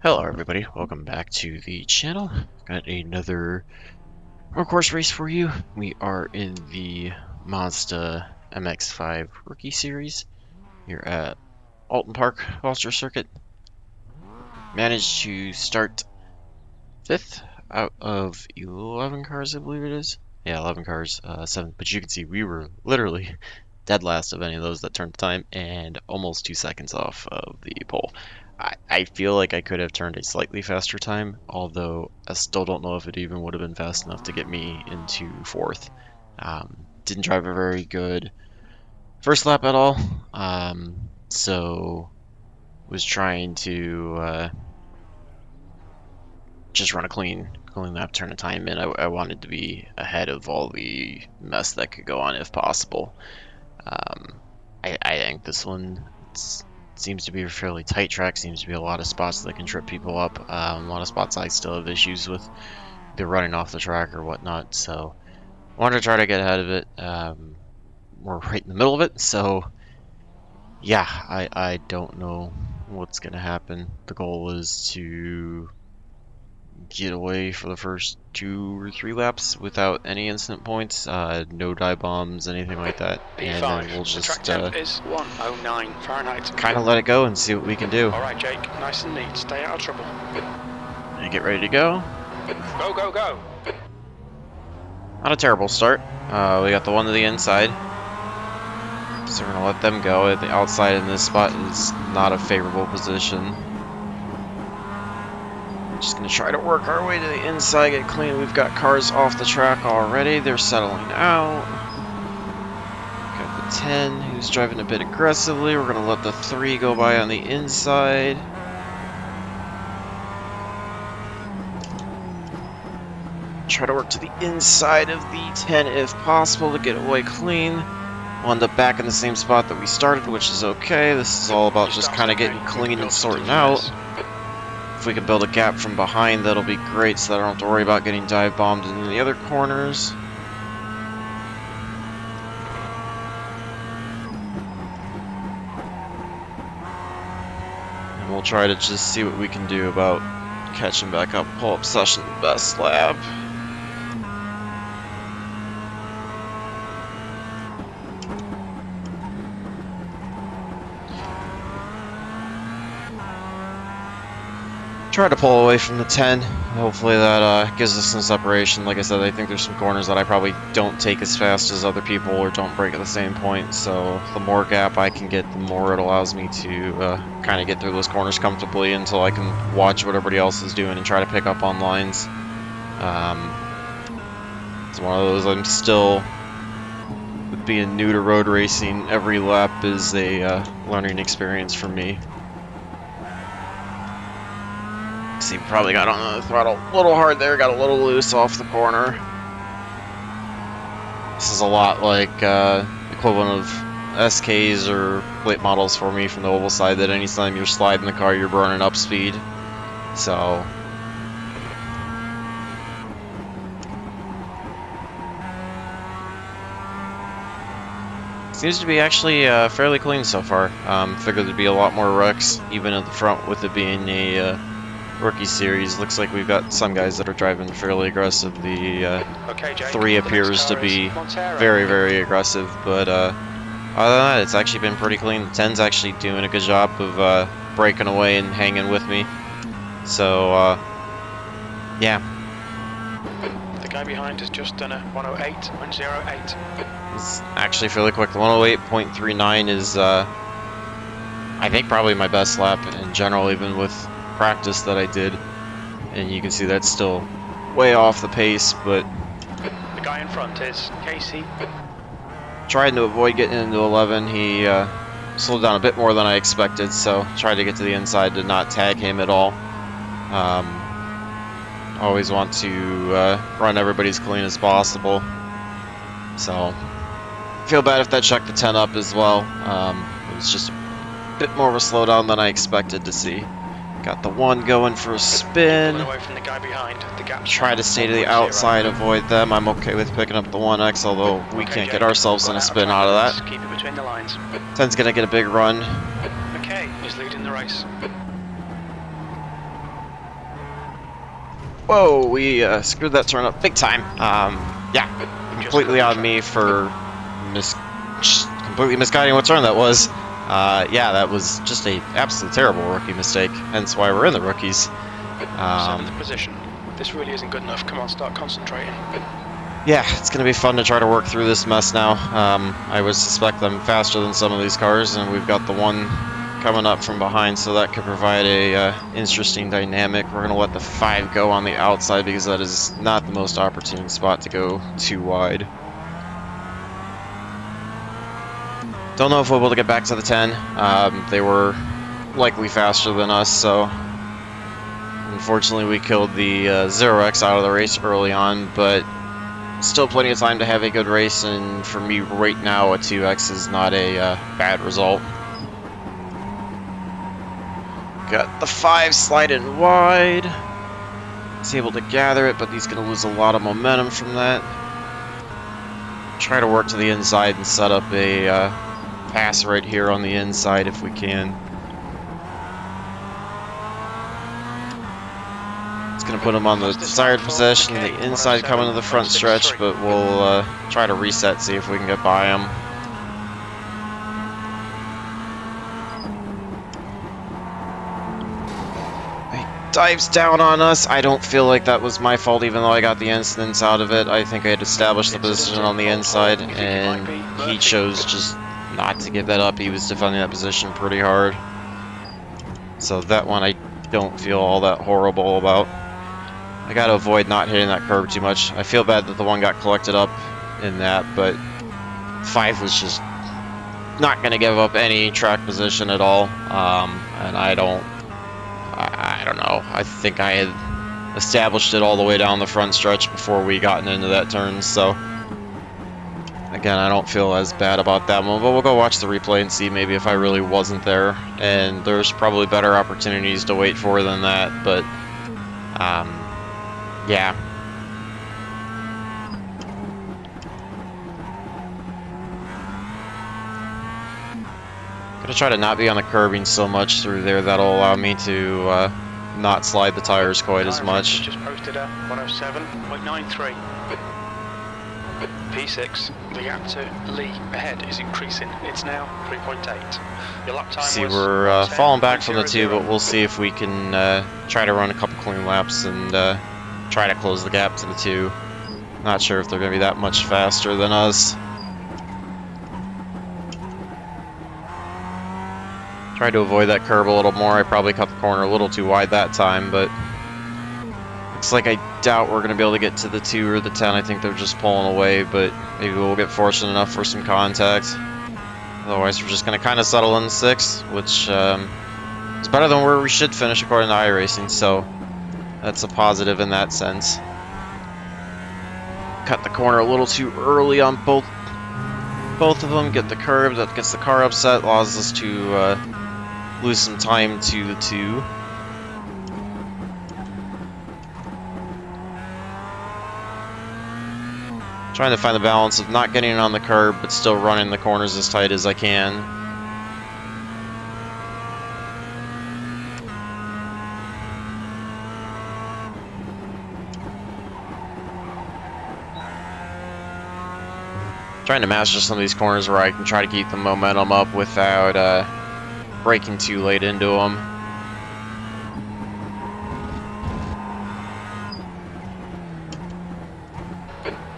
Hello everybody, welcome back to the channel. Got another road course race for you. We are in the Mazda MX-5 Rookie Series here at Oulton Park, Foster Circuit. Managed to start 5th out of 11 cars, I believe it is. Yeah, 11 cars, 7th, but you can see we were literally dead last of any of those that turned the time and almost 2 seconds off of the pole. I feel like I could have turned a slightly faster time, although I still don't know if it even would have been fast enough to get me into 4th. Didn't drive a very good first lap at all, so was trying to just run a clean lap, turn the time in. I wanted to be ahead of all the mess that could go on if possible. I think this one seems to be a fairly tight track, seems to be a lot of spots that can trip people up. A lot of spots I still have issues with, either running off the track or whatnot, so I wanted to try to get ahead of it. We're right in the middle of it, so yeah, I don't know what's going to happen. The goal is to get away for the first 2 or 3 laps without any incident points, no dive bombs, anything like that, and then we'll just track temp is 109 Fahrenheit. Kind of let it go and see what we can do. All right, Jake, nice and neat. Stay out of trouble. And get ready to go. Go, go, go. Not a terrible start. We got the one to the inside, so we're gonna let them go. The outside in this spot is not a favorable position. Just gonna try to work our way to the inside, get clean. We've got cars off the track already. They're settling out. Got the 10 who's driving a bit aggressively. We're gonna let the 3 go by on the inside. Try to work to the inside of the 10 if possible to get away clean. We'll end up back in the same spot that we started, which is okay. This is all about just kind of getting clean and sorting out. If we can build a gap from behind, that'll be great, so that I don't have to worry about getting dive bombed in the other corners. And we'll try to just see what we can do about catching back up. Pull up session best lap. Try to pull away from the 10. Hopefully that gives us some separation. Like I said, I think there's some corners that I probably don't take as fast as other people or don't break at the same point. So the more gap I can get, the more it allows me to kind of get through those corners comfortably until I can watch what everybody else is doing and try to pick up on lines. It's one of those I'm still, with being new to road racing, every lap is a learning experience for me. See, probably got on the throttle a little hard there, got a little loose off the corner. This is a lot like equivalent of SKs or late models for me from the oval side, that anytime you're sliding the car, you're burning up speed. So seems to be actually fairly clean so far. Figured there'd be a lot more wrecks, even at the front, with it being a Rookie Series. Looks like we've got some guys that are driving fairly aggressive. The okay, Jake, 3 appears to be very, very aggressive, but other than that, it's actually been pretty clean. The 10's actually doing a good job of breaking away and hanging with me. So, yeah. The guy behind has just done a 108, 108. It's actually fairly quick. The 108.39 is, I think, probably my best lap in general, even with practice that I did, and you can see that's still way off the pace, but the guy in front is Casey. Tried to avoid getting into 11. He slowed down a bit more than I expected, so tried to get to the inside to not tag him at all. Always want to run everybody as clean as possible, so feel bad if that checked the 10 up as well. It was just a bit more of a slowdown than I expected to see. Got the 1 going for a spin. Away from the guy behind. The gap's Try to stay to the outside, avoid them. I'm okay with picking up the 1X, although we can't get ourselves in a spin out of that. Keep it between the lines. 10's gonna get a big run. Okay, he's leading the race. Whoa, we screwed that turn up big time. Yeah, completely on me for completely misguiding what turn that was. Yeah, that was just a absolute terrible rookie mistake, hence why we're in the rookies. 7th position. This really isn't good enough. Come on, start concentrating. Yeah, it's going to be fun to try to work through this mess now. I would suspect I'm faster than some of these cars, and we've got the one coming up from behind, so that could provide a interesting dynamic. We're going to let the 5 go on the outside because that is not the most opportune spot to go too wide. Don't know if we'll be able to get back to the 10. They were likely faster than us, so unfortunately we killed the 0x out of the race early on, but still plenty of time to have a good race, and for me right now a 2x is not a bad result. Got the 5 sliding wide. He's able to gather it, but he's going to lose a lot of momentum from that. Try to work to the inside and set up a pass right here on the inside if we can. It's going to put him on the desired position, the inside coming to the front stretch, but we'll try to reset, see if we can get by him. Dives down on us. I don't feel like that was my fault, even though I got the incidents out of it. I think I had established the position on the inside, and he chose just not to give that up. He was defending that position pretty hard. So that one I don't feel all that horrible about. I gotta avoid not hitting that curb too much. I feel bad that the one got collected up in that, but 5 was just not gonna give up any track position at all. And I don't know. I think I had established it all the way down the front stretch before we gotten into that turn, so again, I don't feel as bad about that one, but we'll go watch the replay and see maybe if I really wasn't there, and there's probably better opportunities to wait for than that, but yeah. Gonna try to not be on the curbing so much through there. That'll allow me to not slide the tires quite as much. Just posted at 107.93. P6, the gap to Lee ahead is increasing. It's now 3.8. Your lap time see, was we're falling back from the 10.00. 2, but we'll see if we can try to run a couple clean laps and try to close the gap to the 2. Not sure if they're going to be that much faster than us. Tried to avoid that curb a little more. I probably cut the corner a little too wide that time, but looks like I doubt we're going to be able to get to the 2 or the 10. I think they're just pulling away, but maybe we'll get fortunate enough for some contact. Otherwise, we're just going to kind of settle in the 6, which is better than where we should finish according to iRacing, so that's a positive in that sense. Cut the corner a little too early on both of them. Get the curb, that gets the car upset, allows us to lose some time to the 2. Trying to find the balance of not getting it on the curb, but still running the corners as tight as I can. Trying to master some of these corners where I can try to keep the momentum up without braking too late into them.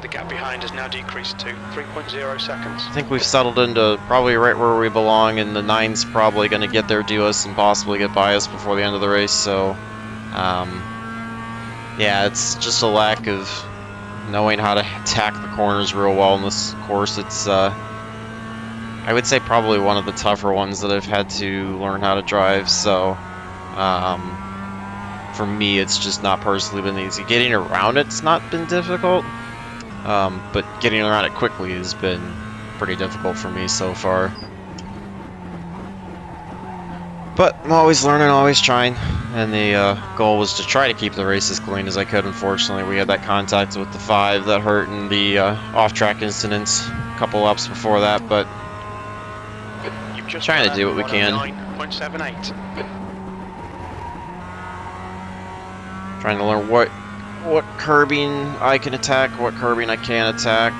The gap behind has now decreased to 3.0 seconds. I think we've settled into probably right where we belong, and the 9's probably going to get there, do us, and possibly get by us before the end of the race, so yeah, it's just a lack of knowing how to attack the corners real well in this course. It's I would say probably one of the tougher ones that I've had to learn how to drive, so for me it's just not personally been easy. Getting around it's not been difficult, but getting around it quickly has been pretty difficult for me so far. But I'm always learning, always trying, and the goal was to try to keep the race as clean as I could. Unfortunately, we had that contact with the 5 that hurt in the off-track incidents a couple laps before that, but trying to do what we can. 9.78. Trying to learn what what curbing I can attack, what curbing I can't attack.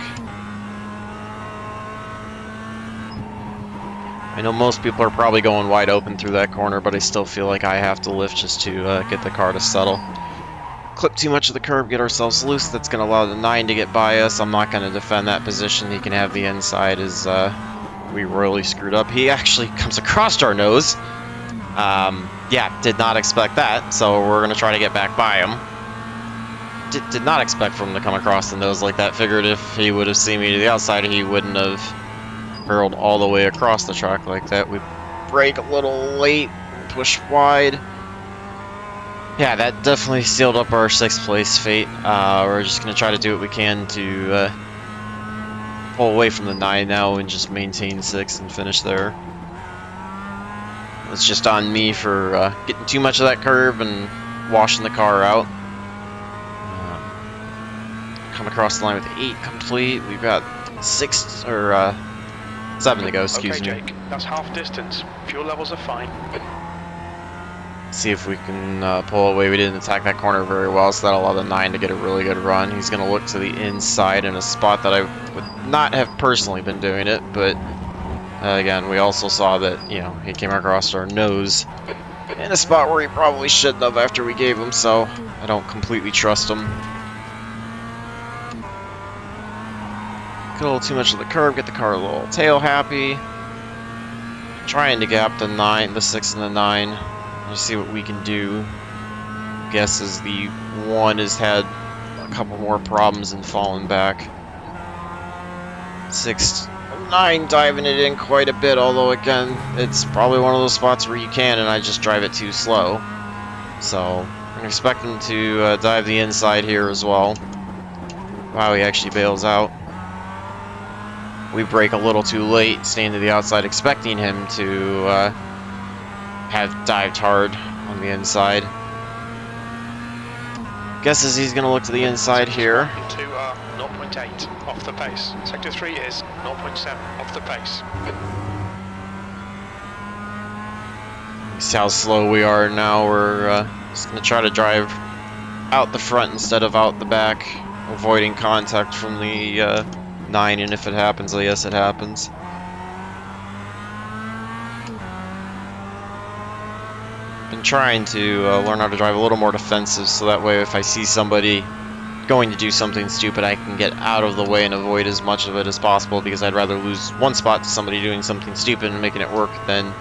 I know most people are probably going wide open through that corner, but I still feel like I have to lift just to get the car to settle. Clip too much of the curb, get ourselves loose. That's going to allow the 9 to get by us. I'm not going to defend that position. He can have the inside as we royally screwed up. He actually comes across our nose. Yeah, did not expect that, so we're going to try to get back by him. Did not expect for him to come across the nose like that. Figured if he would have seen me to the outside, he wouldn't have hurled all the way across the track like that. We brake a little late, push wide. Yeah, that definitely sealed up our 6th place fate. We're just going to try to do what we can to pull away from the 9 now and just maintain 6 and finish there. It's just on me for getting too much of that curb and washing the car out. Come across the line with 8 complete. We've got 6 or 7 to go, excuse me. Okay, Jake, that's half distance. Fuel levels are fine. See if we can pull away. We didn't attack that corner very well, so that'll allow the 9 to get a really good run. He's going to look to the inside in a spot that I would not have personally been doing it, but again, we also saw that, you know, he came across our nose in a spot where he probably shouldn't have after we gave him, so I don't completely trust him. Get a little too much of the curb, get the car a little tail happy. Trying to gap the 9, the 6 and the 9. Let's see what we can do. Guess as the 1 has had a couple more problems and fallen back. 6, 9 diving it in quite a bit, although again, it's probably one of those spots where you can and I just drive it too slow. So, I'm expecting to dive the inside here as well. Wow, he actually bails out. We brake a little too late, staying to the outside, expecting him to have dived hard on the inside. Guesses he's going to look to the inside here. 2 are 0.8 off the pace. Sector 3 is 0.7 off the pace. You see how slow we are now. We're just going to try to drive out the front instead of out the back, avoiding contact from the 9, and if it happens, I guess it happens. Been trying to learn how to drive a little more defensive, so that way if I see somebody going to do something stupid, I can get out of the way and avoid as much of it as possible, because I'd rather lose one spot to somebody doing something stupid and making it work than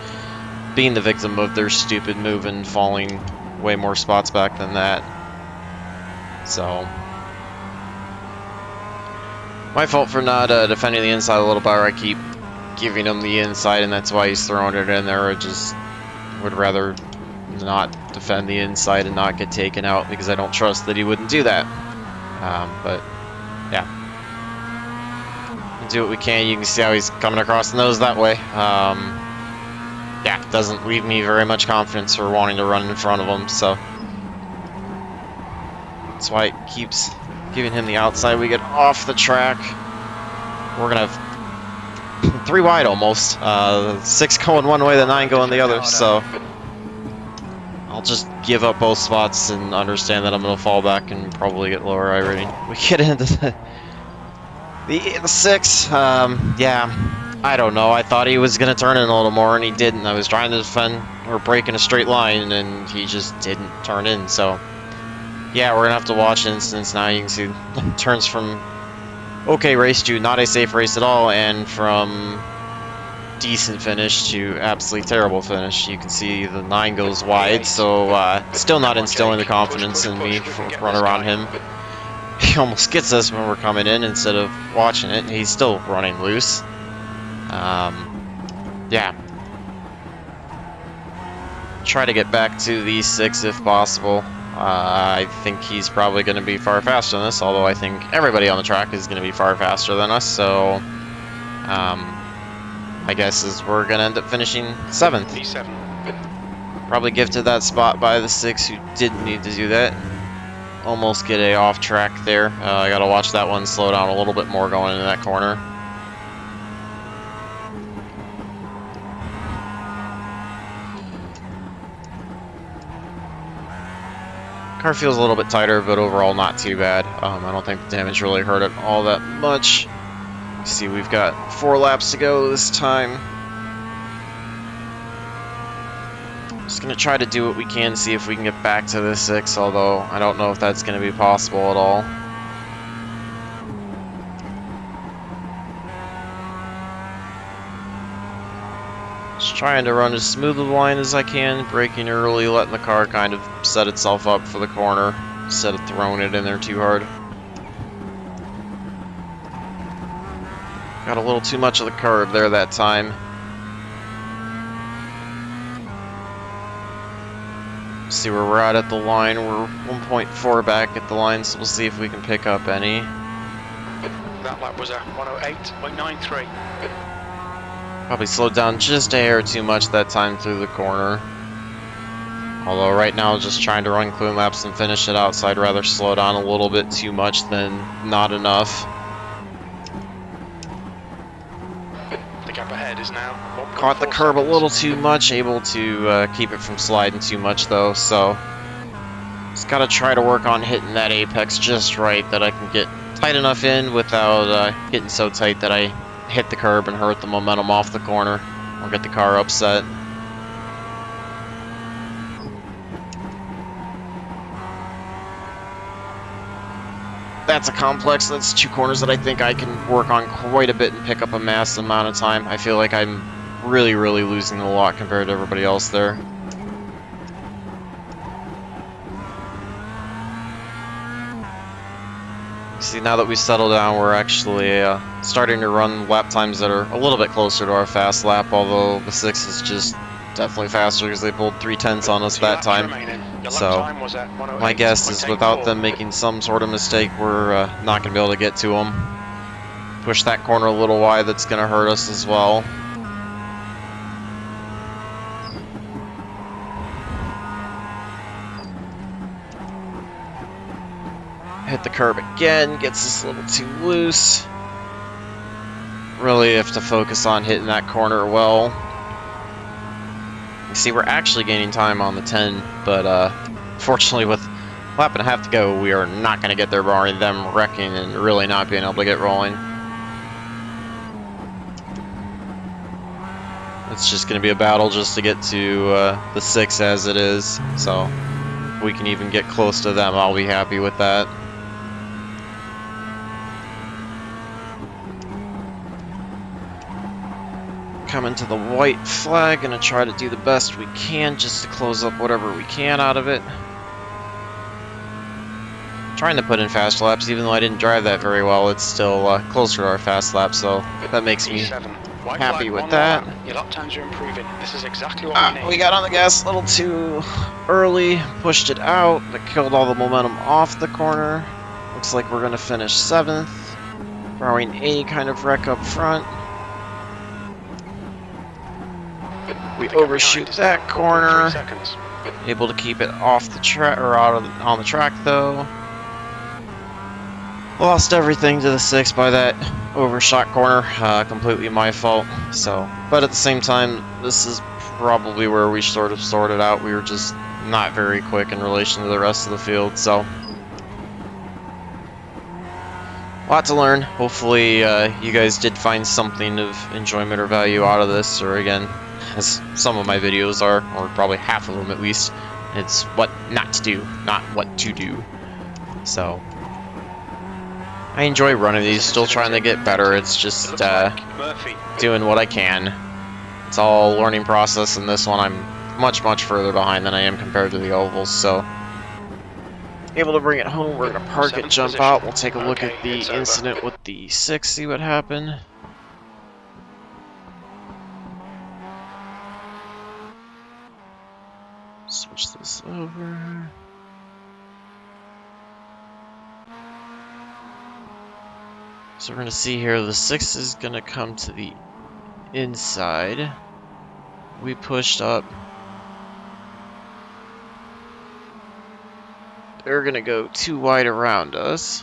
being the victim of their stupid move and falling way more spots back than that. So, my fault for not defending the inside a little better. I keep giving him the inside, and that's why he's throwing it in there. I just would rather not defend the inside and not get taken out, because I don't trust that he wouldn't do that. But yeah, do what we can. You can see how he's coming across the nose that way. Yeah, doesn't leave me very much confidence for wanting to run in front of him, so that's why it keeps giving him the outside. We get off the track. We're gonna have 3 wide almost. 6 going one way, the 9 going the other, so I'll just give up both spots and understand that I'm going to fall back and probably get lower iRating. We get into the 6. Yeah, I don't know. I thought he was going to turn in a little more, and he didn't. I was trying to defend or break in a straight line, and he just didn't turn in. So, yeah, we're going to have to watch instance now. You can see turns from okay race to not a safe race at all, and from decent finish to absolutely terrible finish. You can see the 9 goes wide, so still not instilling the confidence in me for run around him. He almost gets us when we're coming in instead of watching it. He's still running loose. Yeah. Try to get back to the 6 if possible. I think he's probably going to be far faster than us, although I think everybody on the track is going to be far faster than us, so my guess is we're going to end up finishing 7th. P7. Probably gifted that spot by the 6 who didn't need to do that. Almost get a off track there. I got to watch that one slow down a little bit more going into that corner. Car feels a little bit tighter, but overall not too bad. I don't think the damage really hurt it all that much. You see, we've got 4 laps to go this time. Just gonna try to do what we can, see if we can get back to the 6, although I don't know if that's gonna be possible at all. Just trying to run as smooth a line as I can, braking early, letting the car kind of set itself up for the corner, instead of throwing it in there too hard. Got a little too much of the curb there that time. See where we're at the line. We're 1.4 back at the line, so we'll see if we can pick up any. That lap was a 108.93. Probably slowed down just a hair too much that time through the corner. Although right now just trying to run clean laps and finish it out, so I'd rather slow down a little bit too much than not enough. The gap ahead is now 1.4 Caught the curb a seconds. little too much, able to keep it from sliding too much though, so just gotta try to work on hitting that apex just right, that I can get tight enough in without getting so tight that I hit the curb and hurt the momentum off the corner or get the car upset. That's a complex. That's 2 corners that I think I can work on quite a bit and pick up a massive amount of time. I feel like I'm really losing a lot compared to everybody else there. See, now that we've settled down, we're actually starting to run lap times that are a little bit closer to our fast lap, although the 6 is just definitely faster because they pulled 3/10 on us that time. So my guess is without them making some sort of mistake, we're not going to be able to get to them. Push that corner a little wide, that's going to hurt us as well. Hit the curb again, gets us a little too loose. Really have to focus on hitting that corner well. You see, we're actually gaining time on the 10, but fortunately with a lap and a half to go, we are not going to get there barring them wrecking and really not being able to get rolling. It's just going to be a battle just to get to the 6 as it is, so if we can even get close to them, I'll be happy with that. Coming to the white flag, gonna try to do the best we can just to close up whatever we can out of it. Trying to put in fast laps, even though I didn't drive that very well, it's still closer to our fast lap, so that makes me happy with that. Your lap times are improving. This is exactly what we need. We got on the gas a little too early, pushed it out, that killed all the momentum off the corner. Looks like we're gonna finish 7th, throwing any kind of wreck up front. We overshoot that corner. Able to keep it off the track or on the track though. Lost everything to the 6 by that overshot corner. Completely my fault. So, but at the same time, this is probably where we sort of sorted out. We were just not very quick in relation to the rest of the field. So, a lot to learn. Hopefully, you guys did find something of enjoyment or value out of this, or again, as some of my videos are, or probably half of them at least, it's what not to do, not what to do. So, I enjoy running these, still trying to get better. It's just doing what I can. It's all a learning process, and this one I'm much further behind than I am compared to the ovals, so able to bring it home. We're going to park it, jump out, we'll take a look at the incident with the 6, see what happened. Switch this over. So we're going to see here, the 6 is going to come to the inside. We pushed up. They're going to go too wide around us.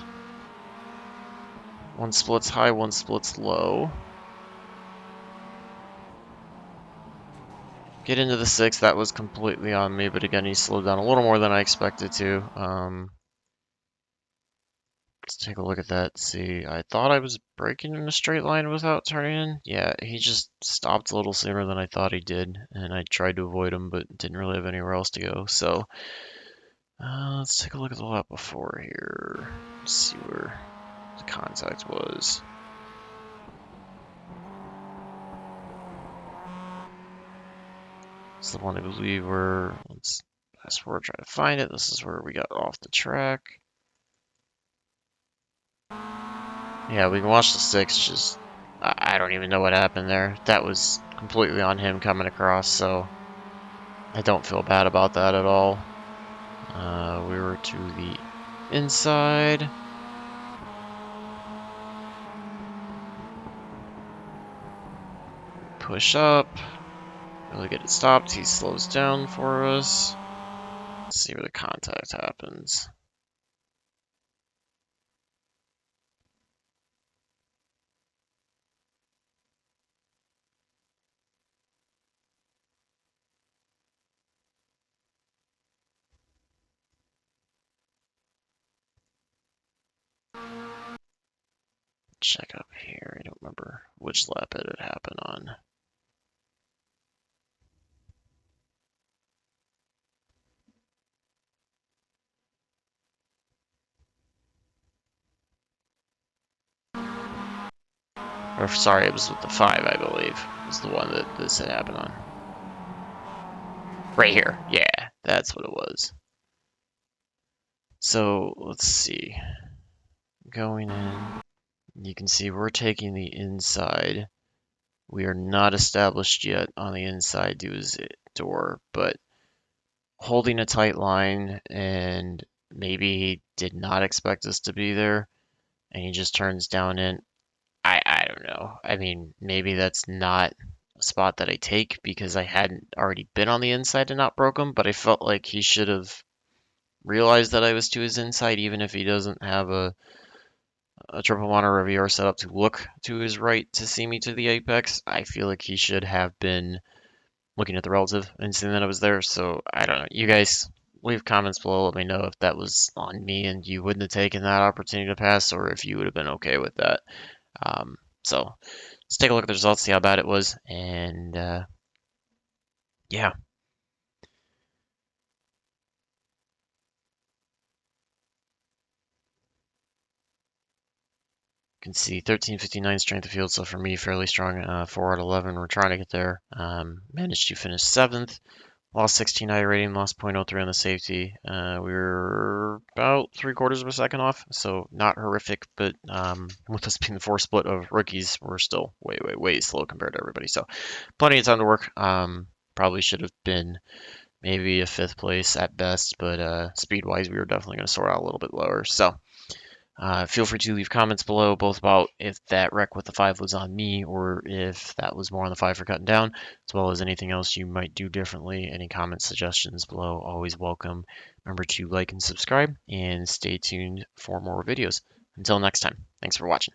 One splits high, one splits low. get into the 6. That was completely on me, but again, he slowed down a little more than I expected to. Let's take a look at that. See, I thought I was braking in a straight line without turning in. Yeah, he just stopped a little sooner than I thought he did, and I tried to avoid him, but didn't really have anywhere else to go. So let's take a look at the lap before here. Let's see where the contact was. It's the one I believe where, let's fast forward, try to find it. This is where we got off the track. Yeah, we can watch the 6, just, I don't even know what happened there. That was completely on him coming across, so I don't feel bad about that at all. We were to the inside. Push up. Really get it stopped. He slows down for us. Let's see where the contact happens. Check up here. I don't remember which lap it had happened on. Or sorry, it was with the 5, I believe. Was the one that this had happened on. Right here. Yeah, that's what it was. So let's see. Going in, you can see we're taking the inside. We are not established yet on the inside to his door, but holding a tight line, and maybe he did not expect us to be there, and he just turns down in. I don't know. I mean, maybe that's not a spot that I take because I hadn't already been on the inside and not broke him, but I felt like he should have realized that I was to his inside, even if he doesn't have a triple monitor or VR set up to look to his right to see me to the apex. I feel like he should have been looking at the relative and seeing that I was there. So I don't know. You guys leave comments below. Let me know if that was on me and you wouldn't have taken that opportunity to pass, or if you would have been okay with that. So let's take a look at the results, see how bad it was, and yeah. You can see 1359 strength of field, so for me, fairly strong. 4 out of 11. We're trying to get there. Managed to finish 7th. Lost 16 I rating, lost 0.03 on the safety. We were about 3/4 of a second off, so not horrific, but with us being the 4 split of rookies, we're still way, way, way slow compared to everybody. So plenty of time to work. Probably should have been maybe a 5th place at best, but speed-wise, we were definitely going to sort out a little bit lower. So feel free to leave comments below, both about if that wreck with the 5 was on me or if that was more on the 5 for cutting down, as well as anything else you might do differently. Any comment suggestions below, always welcome. Remember to like and subscribe, and stay tuned for more videos. Until next time, thanks for watching.